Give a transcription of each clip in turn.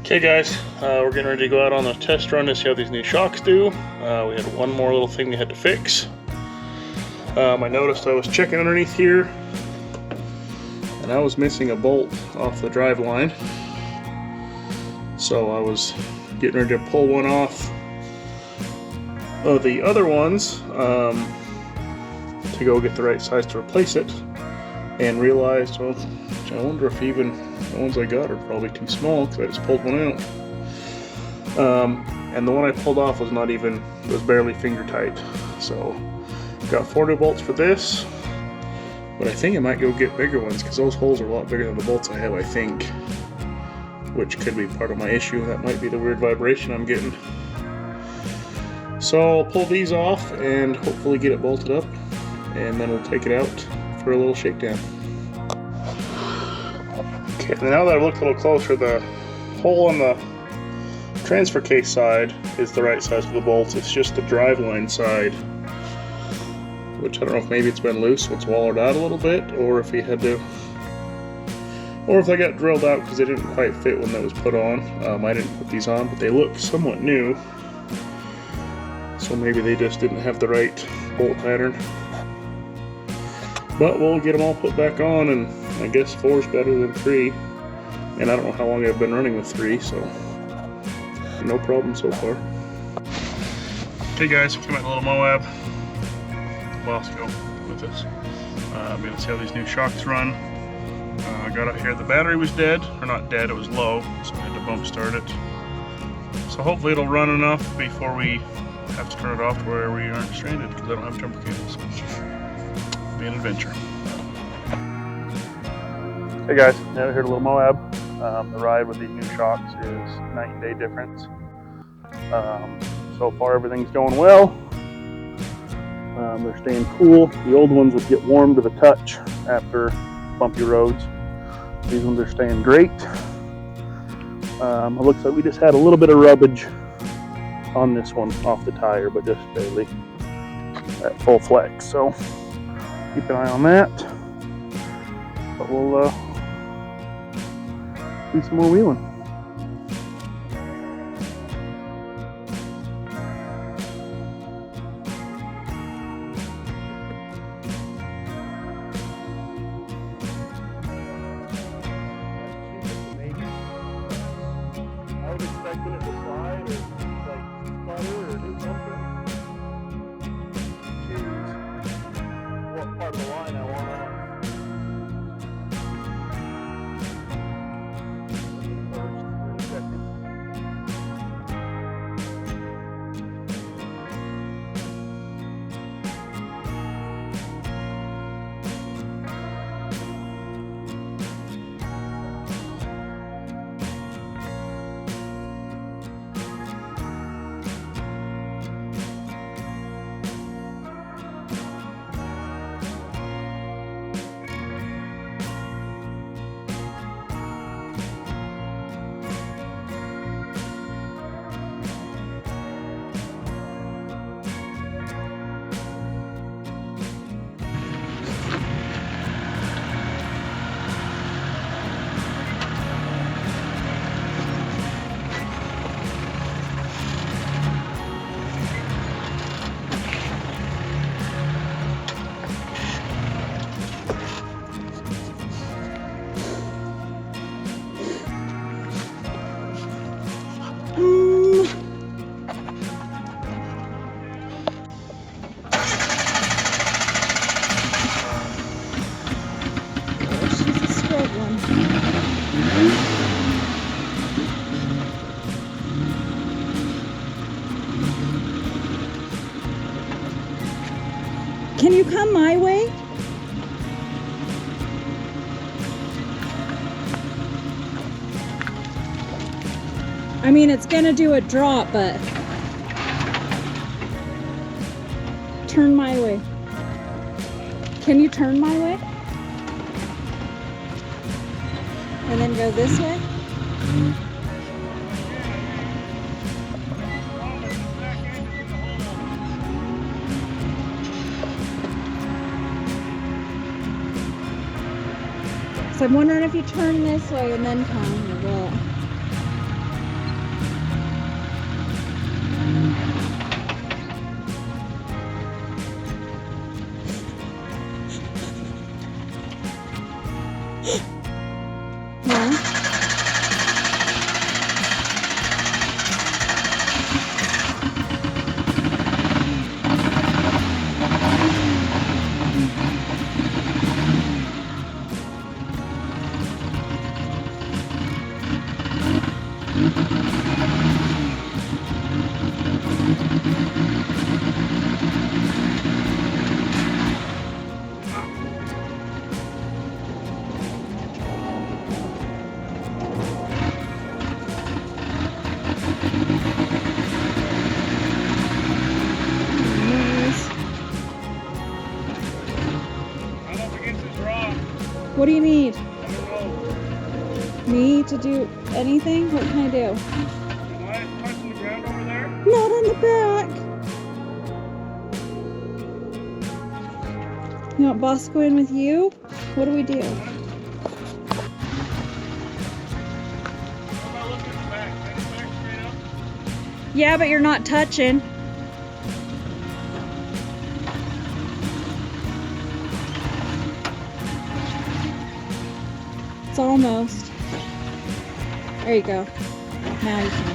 Okay guys, we're getting ready to go out on a test run to see how these new shocks do. We had one more little thing we had to fix. I noticed I was checking underneath here and I was missing a bolt off the drive line. So I was getting ready to pull one off of the other ones to go get the right size to replace it, and realized, well, I wonder if even the ones I got are probably too small because I just pulled one out. And the one I pulled off was was barely finger tight. So got 4 new bolts for this, but I think I might go get bigger ones because those holes are a lot bigger than the bolts I have, I think, which could be part of my issue. That might be the weird vibration I'm getting. So I'll pull these off and hopefully get it bolted up, and then we'll take it out for a little shakedown. Okay, now that I've looked a little closer, the hole on the transfer case side is the right size for the bolts. It's just the driveline side, which I don't know if maybe it's been loose, so it's wallowed out a little bit, or if they got drilled out because they didn't quite fit when that was put on. I didn't put these on, but they look somewhat new, so maybe they just didn't have the right bolt pattern. But we'll get them all put back on, and I guess 4 is better than 3. And I don't know how long I've been running with 3, so no problem so far. Okay guys, we came out to Little Moab a while ago with this. I'm going to see how these new shocks run. I got out here, the battery was dead, or not dead, it was low, so I had to bump start it. So hopefully it'll run enough before we have to turn it off to where we aren't stranded, because I don't have jumper cables. It'll be an adventure. Hey guys, now we're here to Little Moab. The ride with these new shocks is night and day difference. So far everything's going well. They're staying cool. The old ones would get warm to the touch after bumpy roads. These ones are staying great. It looks like we just had a little bit of rubbage on this one off the tire, but just barely at full flex. So keep an eye on that. But we'll do some more wheeling. I was expecting it to slide or like sputter or do something. Choose what part of the line I want on. Can you come my way? I mean, it's gonna do a drop, but turn my way. Can you turn my way? And then go this way? So I'm wondering if you turn this way and then come, or what? What do you need? I don't know. Me to do anything? What can I do? Am I touching the ground over there? Not on the back. You want Boss to go in with you? What do we do? How about looking at the back? Can I get back straight up? Yeah, but you're not touching. It's almost. There you go. Now you can.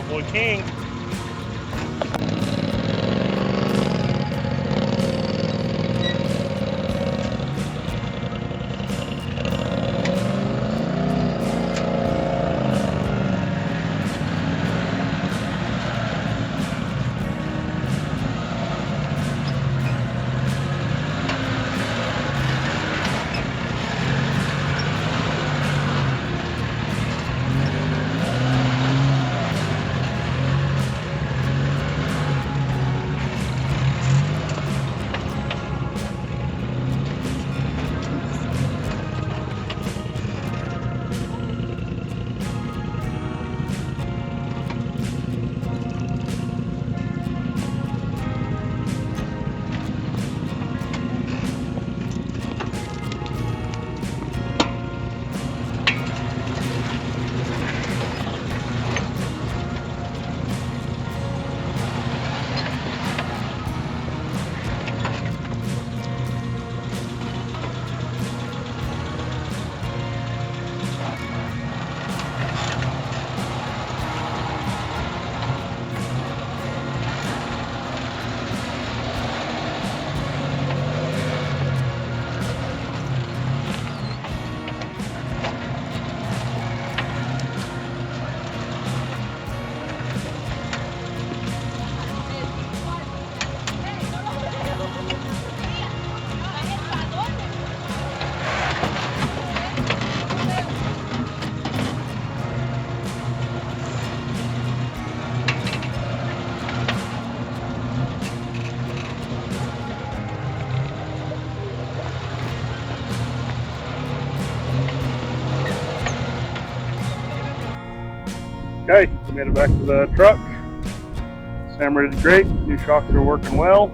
Boy King. Okay, we made it back to the truck. Camera did great. New shocks are working well.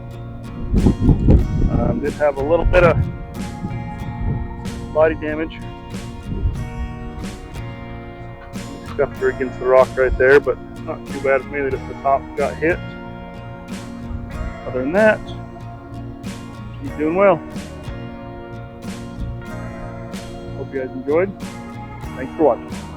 Did have a little bit of body damage. Scuffed her against the rock right there, but not too bad for me. That just the top got hit. Other than that, she's doing well. Hope you guys enjoyed. Thanks for watching.